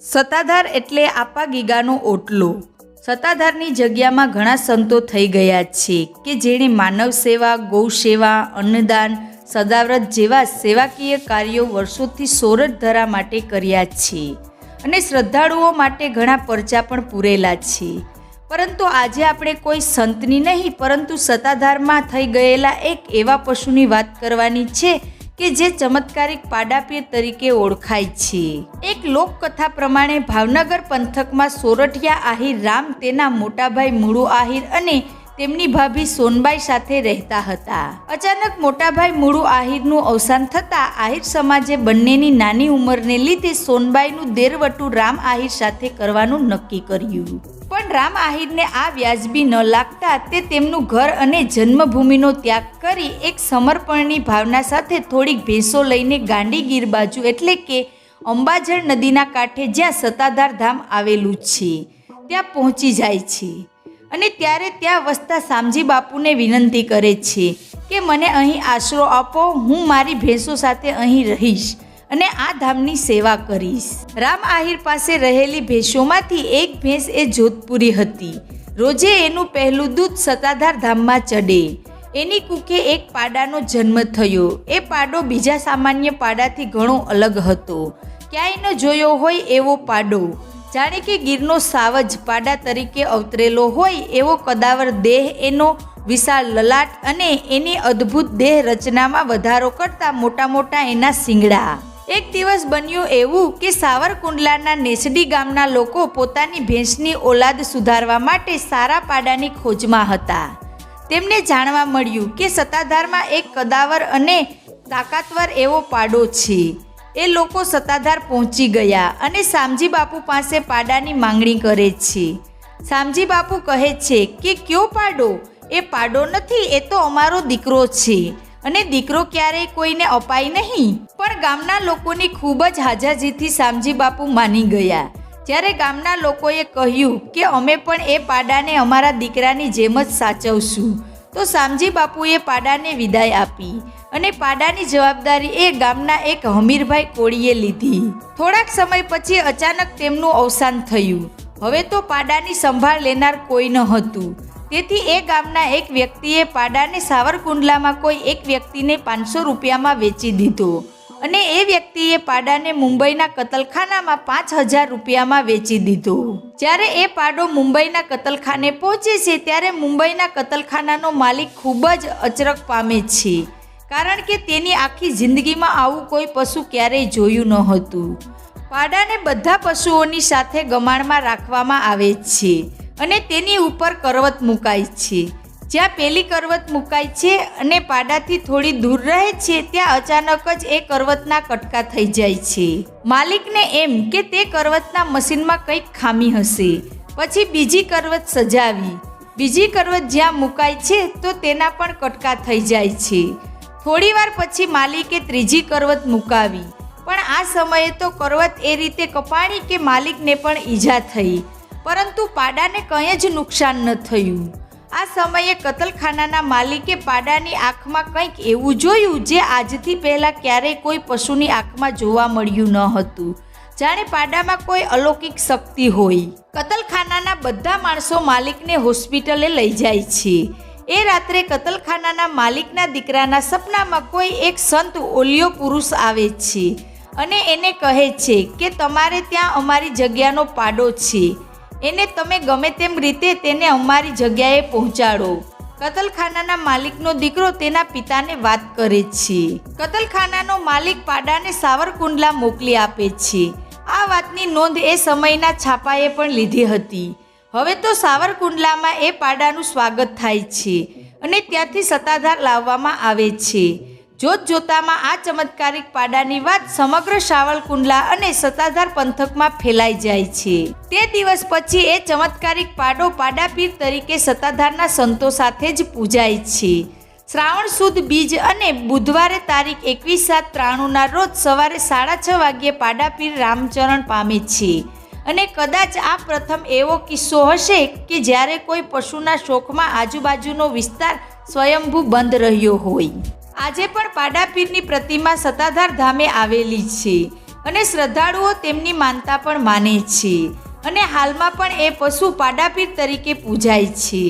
સત્તાધાર એટલે આપા ગીગાનો ઓટલો। સત્તાધારની જગ્યામાં ઘણા સંતો થઈ ગયા છે કે જેણે માનવ સેવા, ગૌ સેવા, અન્નદાન, સદાવ્રત જેવા સેવાકીય કાર્યો વર્ષોથી સોરઠધરા માટે કર્યા છે અને શ્રદ્ધાળુઓ માટે ઘણા પરચા પણ પૂરેલા છે। પરંતુ આજે આપણે કોઈ સંતની નહીં પરંતુ સત્તાધારમાં થઈ ગયેલા એક એવા પશુની વાત કરવાની છે કે જે ચમત્કારિક પાડાપીર તરીકે ઓળખાય છે। એક લોકકથા પ્રમાણે ભાવનગર પંથકમાં સોરઠિયા આહિર રામ તેના મોટાભાઈ મુળુ આહિર અને તેમની ભાભી સોનબાઈ સાથે રહેતા હતા। અચાનક મોટાભાઈ મુળુ આહિરનું અવસાન થતાં આહિર સમાજે બંનેની નાની ઉંમરને લીધે સોનબાઈનું દેરવટું રામ આહિર સાથે કરવાનું નક્કી કર્યું। પણ રામ આહિરને આ વ્યાજબી ન લાગતા તે તેમનું ઘર અને જન્મભૂમિનો ત્યાગ કરી એક સમર્પણની ભાવના સાથે થોડીક ભેંસો લઈને ગાંડીગીર બાજુ એટલે કે અંબાજળ નદીના કાંઠે જ્યાં સત્તાધાર ધામ આવેલું છે ત્યાં પહોંચી જાય છે અને ત્યારે ત્યાં વસતા શામજી બાપુને વિનંતી કરે છે કે મને અહીં આશરો આપો, હું મારી ભેંસો સાથે અહીં રહીશ અને આ ધામની સેવા કરીશ। રામ આહિર પાસે રહેલી ભેંસોમાંથી એક ભેંસ એ જોધપુરી હતી। રોજે એનું પહેલું દૂધ સત્તાધાર ધામમાં ચડે। એની કુખે એક પાડાનો જન્મ થયો। એ પાડો બીજા સામાન્ય પાડાથી ઘણો અલગ હતો। ક્યાંય ન જોયો હોય એવો પાડો, જાણે કે ગીરનો સાવજ પાડા તરીકે અવતરેલો હોય એવો કદાવર દેહ, એનો વિશાળ લલાટ અને એની અદ્ભુત દેહ રચનામાં વધારો કરતા મોટા મોટા એના શિંગડા। એક દિવસ બન્યું એવું કે સાવરકુંડલાના નેસડી ગામના લોકો પોતાની ભેંસની ઓલાદ સુધારવા માટે સારા પાડાની ખોજમાં હતા। તેમને જાણવા મળ્યું કે સત્તાધારમાં એક કદાવર અને તાકાતવર એવો પાડો છે। એ લોકો સત્તાધાર પહોંચી ગયા અને શામજી બાપુ પાસે પાડાની માંગણી કરે છે। શામજી બાપુ કહે છે કે કયો પાડો? એ પાડો નથી, એ તો અમારો દીકરો છે અને દીકરો ક્યારેય કોઈને અપાય નહીં। પણ ગામના લોકોની ખૂબ જ હાજાજીથી શામજી બાપુ માની ગયા। જ્યારે ગામના લોકોએ કહ્યું કે અમે પણ એ પાડાને અમારા દીકરાની જેમ જ સાચવશું, તો શામજી બાપુએ પાડાને વિદાય આપી અને પાડાની જવાબદારી એ ગામના એક હમીરભાઈ કોળીએ લીધી। થોડાક સમય પછી અચાનક તેમનું અવસાન થયું। હવે તો પાડાની સંભાળ લેનાર કોઈ ન હતું। તેથી એ ગામના એક વ્યક્તિએ પાડાને સાવરકુંડલામાં કોઈ એક વ્યક્તિને 500 રૂપિયામાં વેચી દીધો અને એ વ્યક્તિએ પાડાને મુંબઈના કતલખાનામાં 5000 રૂપિયામાં વેચી દીધો। જ્યારે એ પાડો મુંબઈના કતલખાને પહોંચે છે ત્યારે મુંબઈના કતલખાનાનો માલિક ખૂબ જ અચરક પામે છે, કારણ કે તેની આખી જિંદગીમાં આવું કોઈ પશુ ક્યારેય જોયું ન હતું। પાડાને બધા પશુઓની સાથે ગમાણમાં રાખવામાં આવે છે અને તેની ઉપર કરવત મુકાય છે। જ્યાં પેલી કરવત મુકાય છે અને પાડાથી થોડી દૂર રહે છે ત્યાં અચાનક જ એ કરવતના કટકા થઈ જાય છે। માલિકને એમ કે તે કરવતના મશીનમાં કંઈક ખામી હશે। પછી બીજી કરવત સજાવી। બીજી કરવત જ્યાં મુકાય છે તો તેના પણ કટકા થઈ જાય છે। થોડીવાર પછી માલિકે ત્રીજી કરવત મુકાવી, પણ આ સમયે તો કરવત એ રીતે કપાણી કે માલિકને પણ ઈજા થઈ, પરંતુ પાડાને કંઈ જ નુકસાન ન થયું। આ સમયે કતલખાનાના માલિકે પાડાની આંખમાં કંઈક એવું જોયું જે આજથી પહેલાં ક્યારેય કોઈ પશુની આંખમાં જોવા મળ્યું ન હતું, જાણે પાડામાં કોઈ અલૌકિક શક્તિ હોય। કતલખાનાના બધા માણસો માલિકને હોસ્પિટલે લઈ જાય છે। એ રાત્રે કતલખાનાના માલિકના દીકરાના સપનામાં કોઈ એક સંત ઓલિયો પુરુષ આવે છે અને એને કહે છે કે તમારે ત્યાં અમારી જગ્યાનો પાડો છે, એને તમે ગમે તેમ રીતે તેને અમારી જગ્યાએ પહોંચાડો। કતલખાનાના માલિકનો દીકરો તેના પિતાને વાત કરે છે। કતલખાનાનો માલિક પાડાને સાવરકુંડલા મોકલી આપે છે। આ વાતની નોંધ એ સમયના છાપાએ પણ લીધી હતી। હવે તો સાવરકુંડલામાં એ પાડાનું સ્વાગત થાય છે અને ત્યાંથી સત્તાધાર લાવવામાં આવે છે। જોત જોતામાં આ ચમત્કારિક પાડાની વાત સમગ્ર સાવરકુંડલા અને સત્તાધાર પંથકમાં ફેલાઈ જાય છે। તે દિવસ પછી એ ચમત્કારિક પાડો પાડાપીર તરીકે સત્તાધારના સંતો સાથે જ પૂજાય છે। શ્રાવણ સુદ બીજ અને બુધવારે તારીખ 21/7/93ના રોજ સવારે 6:30 વાગ્યે પાડાપીર રામચરણ પામે છે અને કદાચ આ પ્રથમ એવો કિસ્સો હશે કે જ્યારે કોઈ પશુના શોખમાં આજુબાજુનો વિસ્તાર સ્વયંભૂ બંધ રહ્યો હોય। આજે પણ પાડાપીરની પ્રતિમા સત્તાધાર ધામે આવેલી છે। અને શ્રદ્ધાળુઓ તેમની માનતા પણ માને છે અને હાલમાં પણ એ પશુ પાડાપીર તરીકે પૂજાય છે.